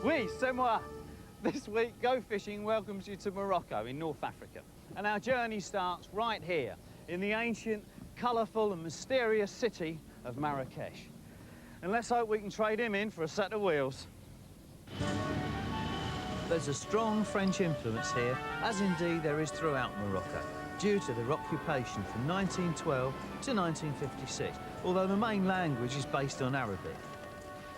Oui, c'est moi. This week, Go Fishing welcomes you to Morocco in North Africa. And our journey starts right here, in the ancient, colourful and mysterious city of Marrakech. And let's hope we can trade him in for a set of wheels. There's a strong French influence here, as indeed there is throughout Morocco, due to their occupation from 1912 to 1956, although the main language is based on Arabic.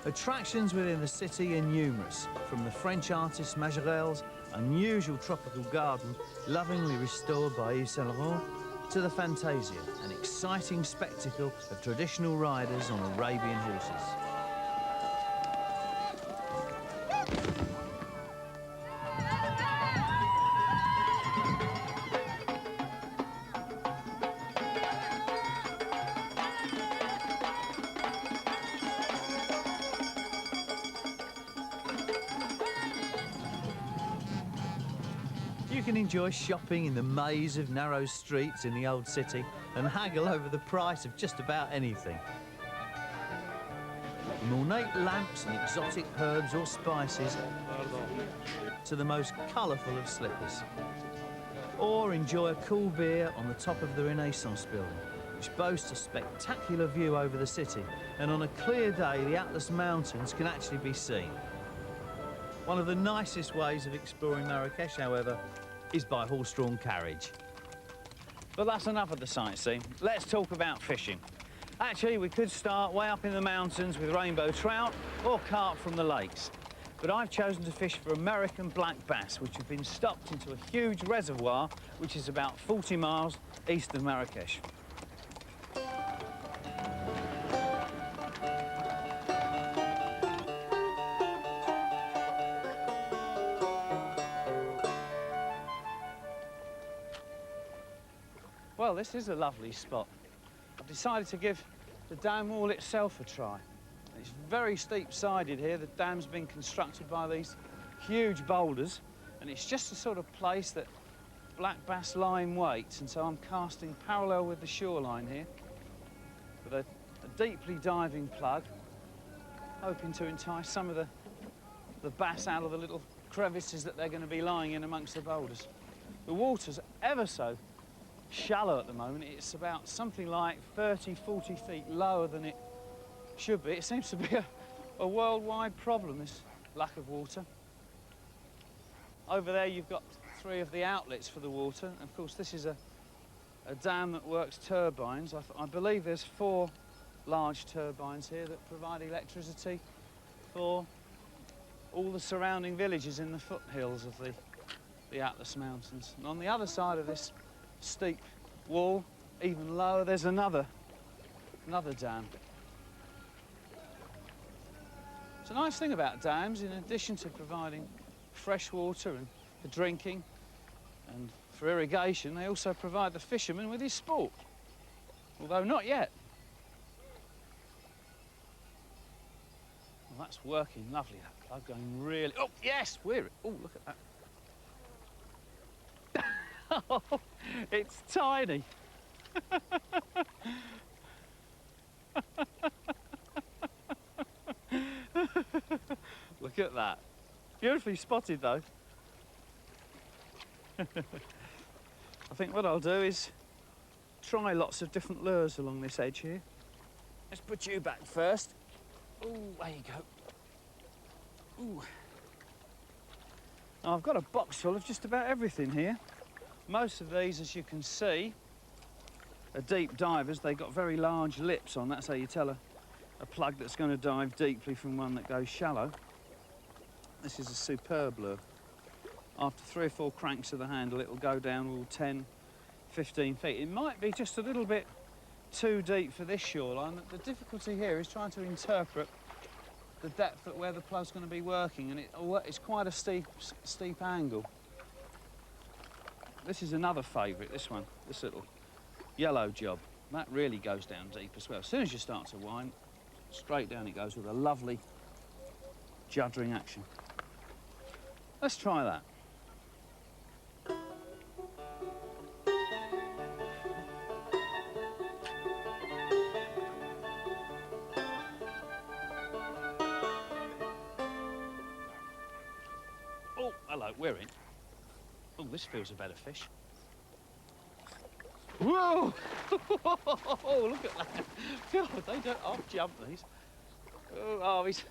Attractions within the city are numerous, from the French artist Majorel's unusual tropical garden, lovingly restored by Yves Saint Laurent, to the Fantasia, an exciting spectacle of traditional riders on Arabian horses. You can enjoy shopping in the maze of narrow streets in the old city and haggle over the price of just about anything. From ornate lamps and exotic herbs or spices to the most colourful of slippers. Or enjoy a cool beer on the top of the Renaissance building, which boasts a spectacular view over the city, and on a clear day the Atlas Mountains can actually be seen. One of the nicest ways of exploring Marrakech, however, is by horse-drawn carriage. But that's enough of the sightseeing. Let's talk about fishing. Actually, we could start way up in the mountains with rainbow trout or carp from the lakes. But I've chosen to fish for American black bass, which have been stocked into a huge reservoir, which is about 40 miles east of Marrakech. Well, this is a lovely spot. I've decided to give the dam wall itself a try. It's very steep-sided here. The dam's been constructed by these huge boulders, and it's just the sort of place that black bass lie in wait, and so I'm casting parallel with the shoreline here with a deeply diving plug, hoping to entice some of the bass out of the little crevices that they're going to be lying in amongst the boulders. The water's ever so shallow at the moment. It's about something like 30, 40 feet lower than it should be. It seems to be a worldwide problem, this lack of water. Over there you've got 3 of the outlets for the water. Of course, this is a dam that works turbines. I believe there's 4 large turbines here that provide electricity for all the surrounding villages in the foothills of the Atlas Mountains. And on the other side of this steep wall, even lower, there's another dam. It's a nice thing about dams, in addition to providing fresh water and for drinking and for irrigation, they also provide the fisherman with his sport, although not yet. Well, that's working lovely, that plug, going really... Oh, yes, we're... Oh, look at that. Oh, it's tiny. Look at that. Beautifully spotted, though. I think what I'll do is try lots of different lures along this edge here. Let's put you back first. Ooh, there you go. Ooh. Now, I've got a box full of just about everything here. Most of these, as you can see, are deep divers. They've got very large lips on. That's how you tell a plug that's going to dive deeply from one that goes shallow. This is a superb lure. After 3 or 4 cranks of the handle, it'll go down all 10, 15 feet. It might be just a little bit too deep for this shoreline. The difficulty here is trying to interpret the depth at where the plug's going to be working, and it's quite a steep angle. This is another favourite, this one, this little yellow job. That really goes down deep as well. As soon as you start to wind, straight down it goes with a lovely juddering action. Let's try that. hello, we're in. Oh, this feels a better fish. Whoa! Oh, look at that. God, they don't half-jump these. Oh, he's...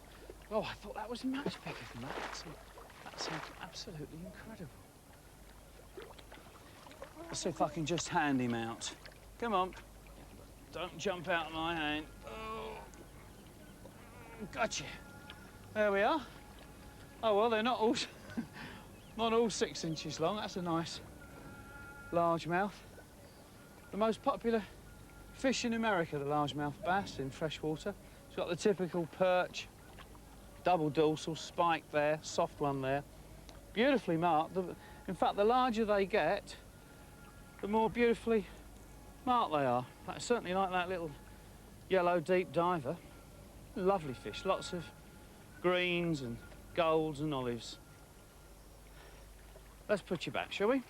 Oh, I thought that was much bigger than that. That's absolutely incredible. Let's see if I can just hand him out. Come on. Don't jump out of my hand. Oh. Gotcha. There we are. Oh, well, they're not all... not all 6 inches long. That's a nice largemouth. The most popular fish in America, the largemouth bass in freshwater. It's got the typical perch, double dorsal, spike there, soft one there. Beautifully marked. In fact, the larger they get, the more beautifully marked they are. That's certainly like that little yellow deep diver. Lovely fish, lots of greens and golds and olives. Let's put you back, shall we?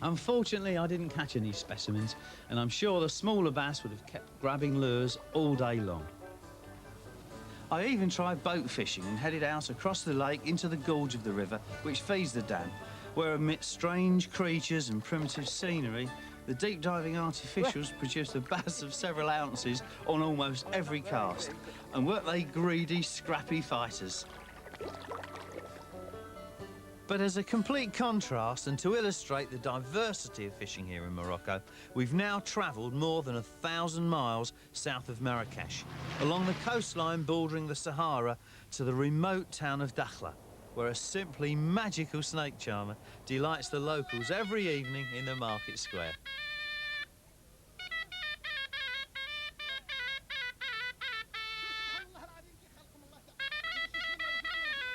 Unfortunately, I didn't catch any specimens, and I'm sure the smaller bass would have kept grabbing lures all day long. I even tried boat fishing and headed out across the lake into the gorge of the river, which feeds the dam, where amidst strange creatures and primitive scenery, the deep diving artificials produced a bass of several ounces on almost every cast. And weren't they greedy, scrappy fighters? But as a complete contrast and to illustrate the diversity of fishing here in Morocco, we've now travelled more than 1,000 miles south of Marrakech, along the coastline bordering the Sahara to the remote town of Dakhla, where a simply magical snake charmer delights the locals every evening in the market square.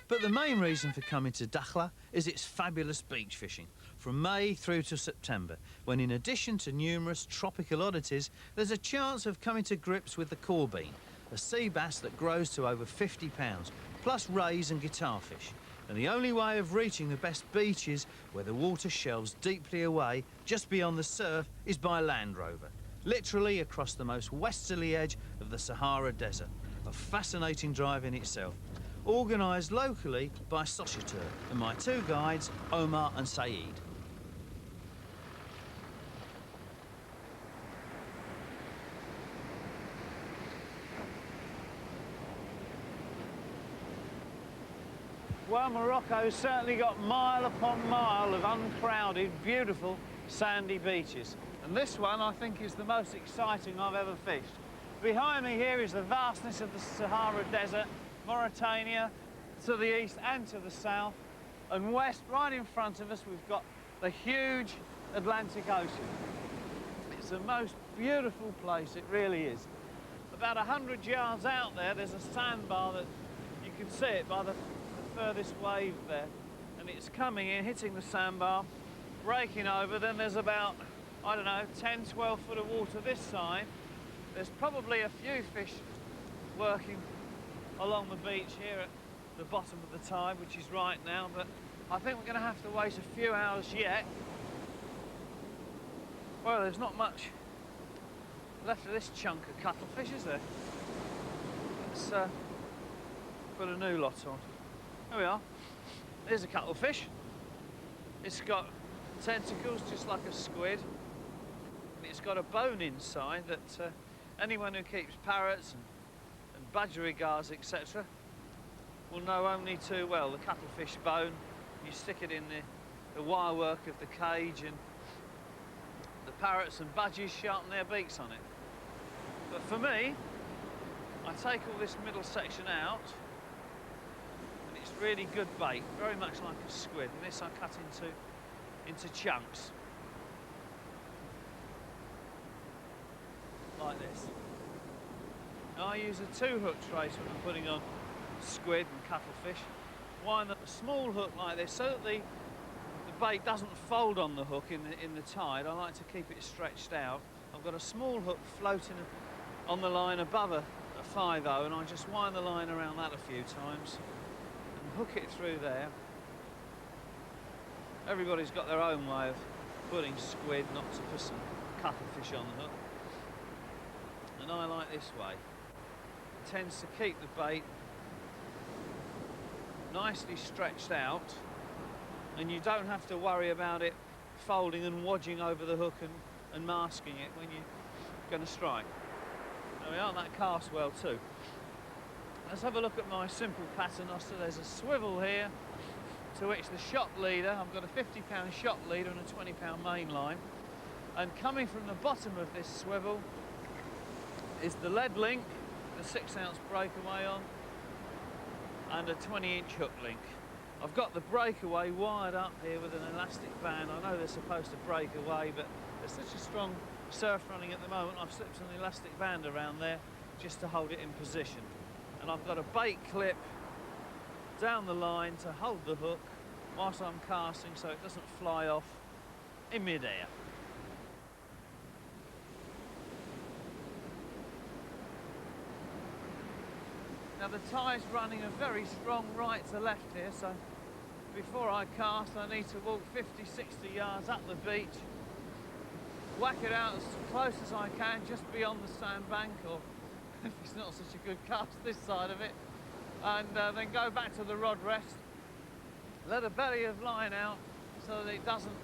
But the main reason for coming to Dakhla is its fabulous beach fishing, from May through to September, when in addition to numerous tropical oddities, there's a chance of coming to grips with the corbean, a sea bass that grows to over 50 pounds, plus rays and guitarfish. And the only way of reaching the best beaches, where the water shelves deeply away, just beyond the surf, is by Land Rover, literally across the most westerly edge of the Sahara Desert. A fascinating drive in itself, organised locally by Société and my 2 guides, Omar and Saeed. Well, Morocco's certainly got mile upon mile of uncrowded, beautiful, sandy beaches. And this one, I think, is the most exciting I've ever fished. Behind me here is the vastness of the Sahara Desert, Mauritania, to the east and to the south, and west, right in front of us, we've got the huge Atlantic Ocean. It's the most beautiful place, it really is. About 100 yards out there, there's a sandbar that you can see it by the furthest wave there, and it's coming in, hitting the sandbar, breaking over. Then there's about, I don't know, 10, 12 foot of water this side. There's probably a few fish working along the beach here at the bottom of the tide, which is right now, but I think we're going to have to wait a few hours yet. Well, there's not much left of this chunk of cuttlefish, is there? Let's put a new lot on. There we are. There's a cuttlefish. It's got tentacles just like a squid, and it's got a bone inside that anyone who keeps parrots and budgerigars, etc., will know only too well. The cuttlefish bone, you stick it in the wire work of the cage, and the parrots and budgies sharpen their beaks on it. But for me, I take all this middle section out, and it's really good bait, very much like a squid. And this I cut into chunks, like this. Now I use a 2-hook trace when I'm putting on squid and cuttlefish. Wind up a small hook like this so that the bait doesn't fold on the hook in the tide. I like to keep it stretched out. I've got a small hook floating on the line above a 5-0, and I just wind the line around that a few times and hook it through there. Everybody's got their own way of pulling squid, not to put some cuttlefish on the hook. And I like this way. It tends to keep the bait nicely stretched out, and you don't have to worry about it folding and wadging over the hook and masking it when you're going to strike. There we are, that casts well too. Let's have a look at my simple paternoster. There's a swivel here to which the shot leader, I've got a 50-pound shot leader and a 20-pound main line, and coming from the bottom of this swivel is the lead link, the 6-ounce breakaway on, and a 20-inch hook link. I've got the breakaway wired up here with an elastic band. I know they're supposed to break away, but there's such a strong surf running at the moment, I've slipped an elastic band around there just to hold it in position. And I've got a bait clip down the line to hold the hook whilst I'm casting so it doesn't fly off in mid-air. Now the tide's running a very strong right to left here, so before I cast I need to walk 50, 60 yards up the beach, whack it out as close as I can just beyond the sandbank, or if it's not such a good cast this side of it, and then go back to the rod rest, let a belly of line out so that it doesn't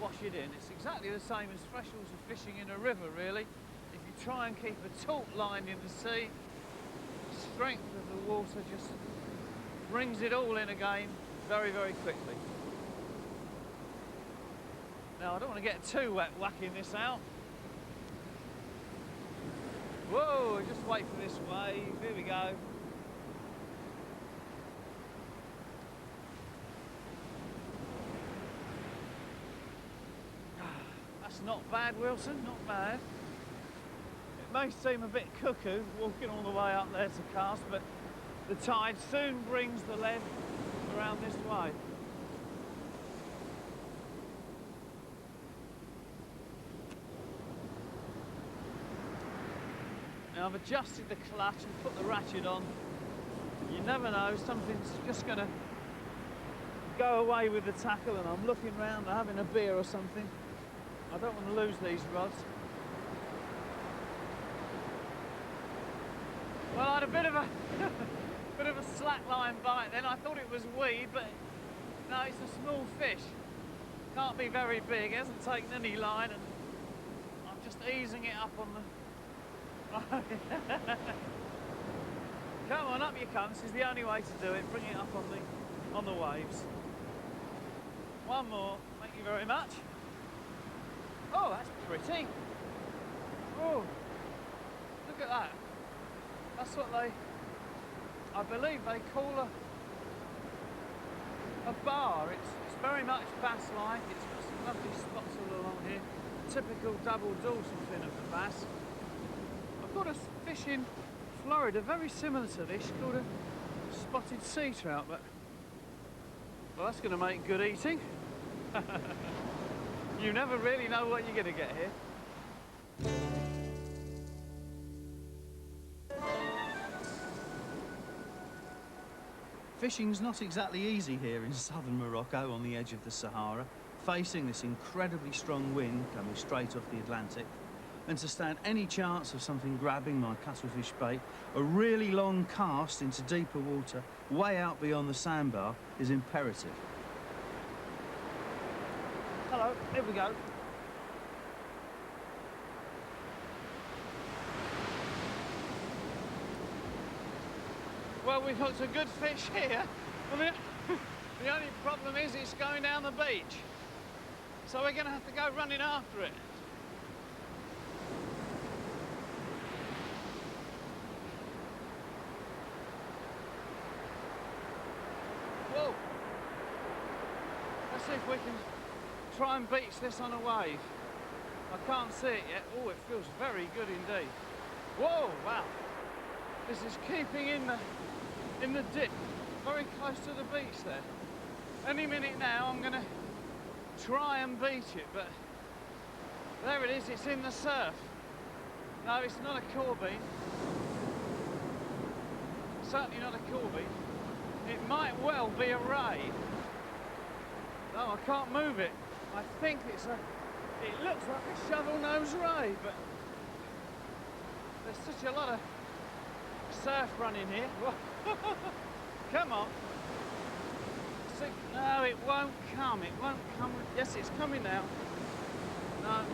wash it in. It's exactly the same as freshwater fishing in a river really. If you try and keep a taut line in the sea, the strength of the water just brings it all in again very, very quickly. Now I don't want to get too wet whacking this out. Whoa, just wait for this wave, here we go. That's not bad, Wilson, not bad. It may seem a bit cuckoo walking all the way up there to cast, but the tide soon brings the lead around this way. Now I've adjusted the clutch and put the ratchet on. You never know, something's just going to go away with the tackle, and I'm looking round, having a beer or something. I don't want to lose these rods. Well, I had a bit of a bit of a slackline bite then. I thought it was weed, but no, it's a small fish. Can't be very big. It hasn't taken any line, and I'm just easing it up on the. Come on, up you come. This is the only way to do it. Bring it up on the waves. One more. Thank you very much. Oh, that's pretty. Oh, look at that. That's what I believe they call a bar. It's very much bass-like. It's got some lovely spots all along here. Typical double dorsal fin of the bass. I've got a fish in Florida very similar to this called a spotted sea trout, but well, that's going to make good eating. You never really know what you're going to get here. Fishing's not exactly easy here in southern Morocco on the edge of the Sahara, facing this incredibly strong wind coming straight off the Atlantic. And to stand any chance of something grabbing my cuttlefish bait, a really long cast into deeper water, way out beyond the sandbar, is imperative. Hello, here we go. Well, we've hooked a good fish here. I mean, the only problem is it's going down the beach. So we're going to have to go running after it. Whoa. Let's see if we can try and beach this on a wave. I can't see it yet. Oh, it feels very good indeed. Whoa, wow. This is keeping in the dip, very close to the beach there. Any minute now I'm going to try and beat it, but there it is, it's in the surf. No, it's not a corbean. Certainly not a corbean. It might well be a ray. No, I can't move it. I think it looks like a shovel-nose ray, but there's such a lot of surf running here. Come on. See, no, it won't come. It won't come. Yes, it's coming now. No.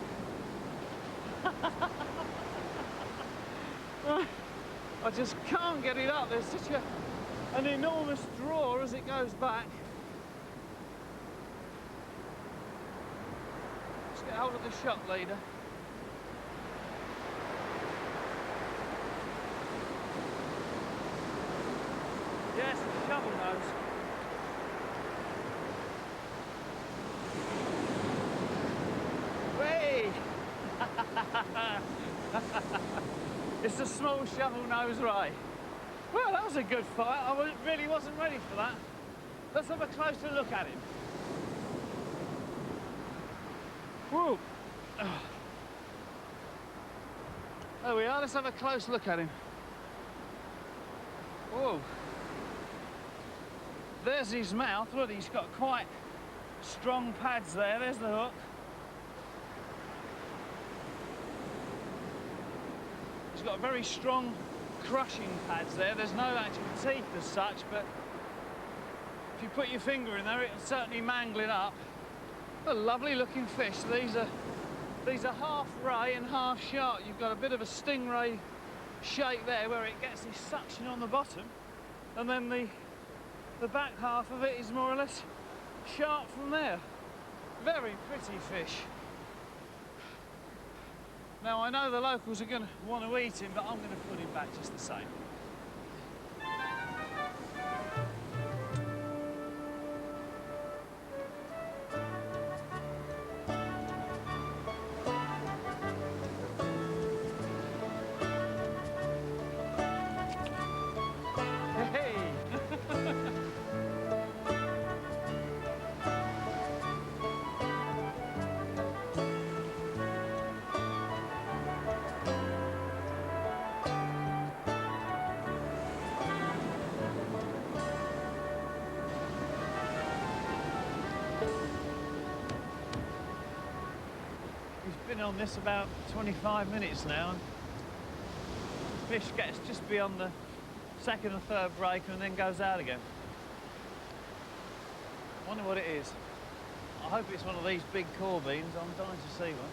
I just can't get it up. There's such an enormous draw as it goes back. Let's get hold of the shot leader. Yes, the shovel nose. Hey! It's a small shovel nose ray. Well, that was a good fight. I really wasn't ready for that. Let's have a closer look at him. Whoa! There we are. Let's have a close look at him. Whoa! There's his mouth. Look, he's got quite strong pads there. There's the hook. He's got very strong crushing pads there. There's no actual teeth as such, but if you put your finger in there, it'll certainly mangle it up. A lovely looking fish. These are half ray and half shark. You've got a bit of a stingray shape there where it gets this suction on the bottom, and then the back half of it is more or less sharp from there. Very pretty fish. Now, I know the locals are going to want to eat him, but I'm going to put him back just the same. Been on this about 25 minutes now, and fish gets just beyond the second or third break and then goes out again. Wonder what it is. I hope it's one of these big core beans. I'm dying to see one.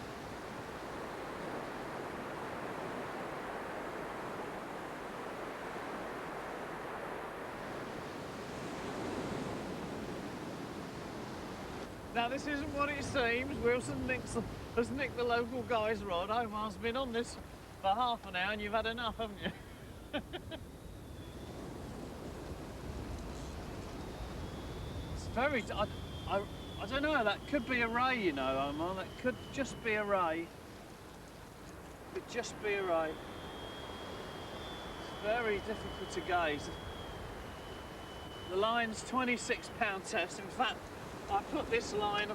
Now, this isn't what it seems. Wilson has nicked the local guy's rod. Omar's been on this for half an hour and you've had enough, haven't you? It's very... I don't know, that could be a ray, you know, Omar. That could just be a ray. Could just be a ray. It's very difficult to gauge. The line's 26-pound test. In fact, I put this line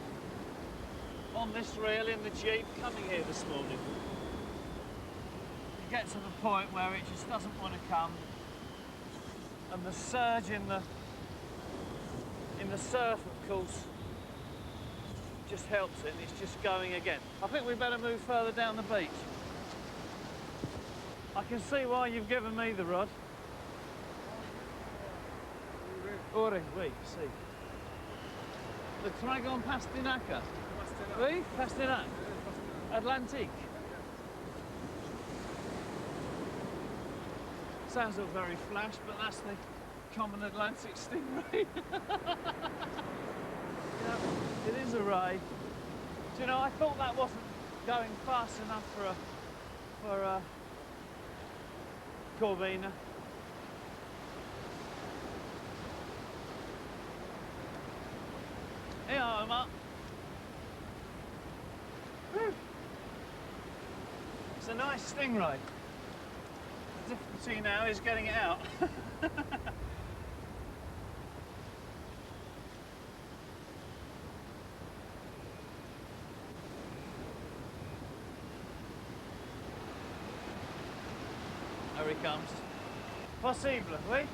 on this reel in the Jeep coming here this morning. You get to the point where it just doesn't want to come, and the surge in the surf, of course, just helps it. It's just going again. I think we better move further down the beach. I can see why you've given me the rod. Ore, oui, si. The Dragon Pastinaca. Oui, Pastinac. Atlantique. Sounds all very flash, but that's the common Atlantic stingray. Yeah, it is a ray. Do you know, I thought that wasn't going fast enough for a corvina. Here, Omar. It's a nice stingray. The difficulty now is getting it out. There he comes. Possible, oui?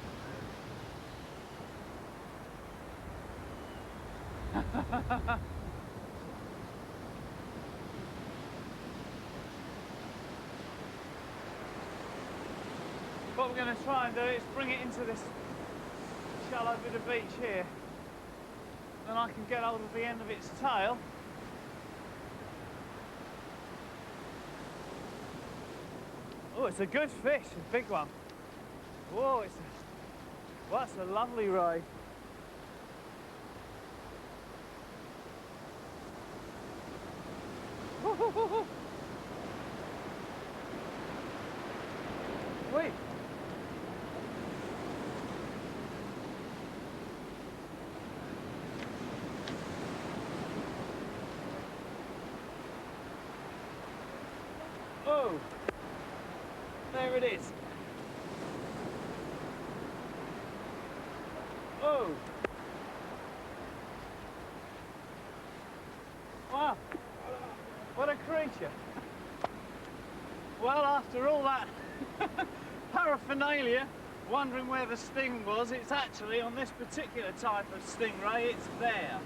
what we're going to try and do is bring it into this shallow bit of beach here. Then I can get hold of the end of its tail. Oh, it's a good fish, a big one. Whoa, well, that's a lovely ray. Wait. Oh, there it is. Oh. Wow. What a creature. Well, after all that paraphernalia, wondering where the sting was, it's actually on this particular type of stingray, it's there.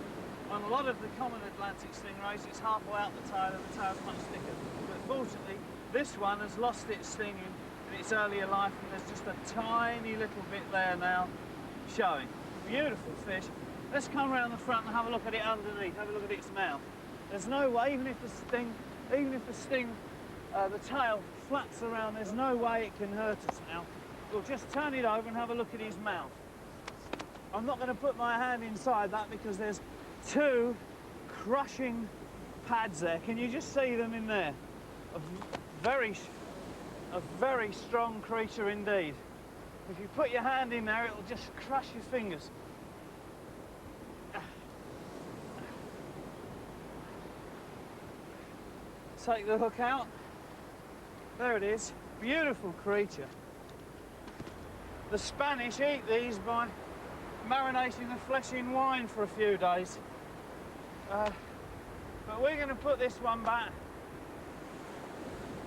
On a lot of the common Atlantic stingrays, it's halfway out the tail and the tail's much thicker. But fortunately, this one has lost its sting in its earlier life, and there's just a tiny little bit there now showing. Beautiful fish. Let's come around the front and have a look at it underneath, have a look at its mouth. There's no way, even if the tail flaps around, there's no way it can hurt us now. We'll just turn it over and have a look at his mouth. I'm not going to put my hand inside that because there's two crushing pads there. Can you just see them in there? A very strong creature indeed. If you put your hand in there, it'll just crush your fingers. Take the hook out. There it is. Beautiful creature. The Spanish eat these by marinating the flesh in wine for a few days. But we're going to put this one back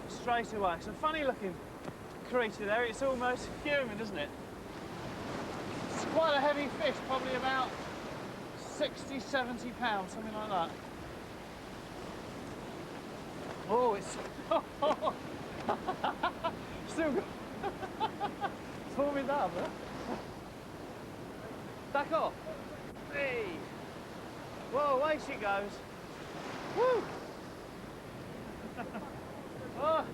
straight away. It's a funny looking creature there. It's almost human, isn't it? It's quite a heavy fish, probably about 60, 70 pounds, something like that. Oh, it's still got formidable. D'accord. Hey. Whoa, away she goes. Woo. Oh.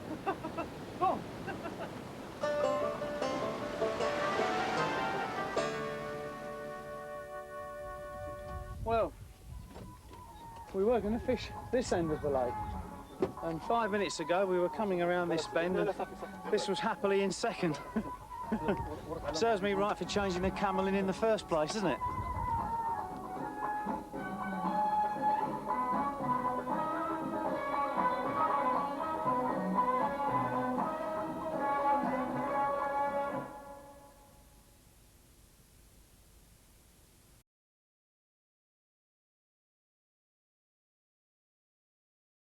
Oh. Well, we were going to fish this end of the lake. And 5 minutes ago, we were coming around this bend, and this was happily in second. Serves me right for changing the camelin in the first place, doesn't it?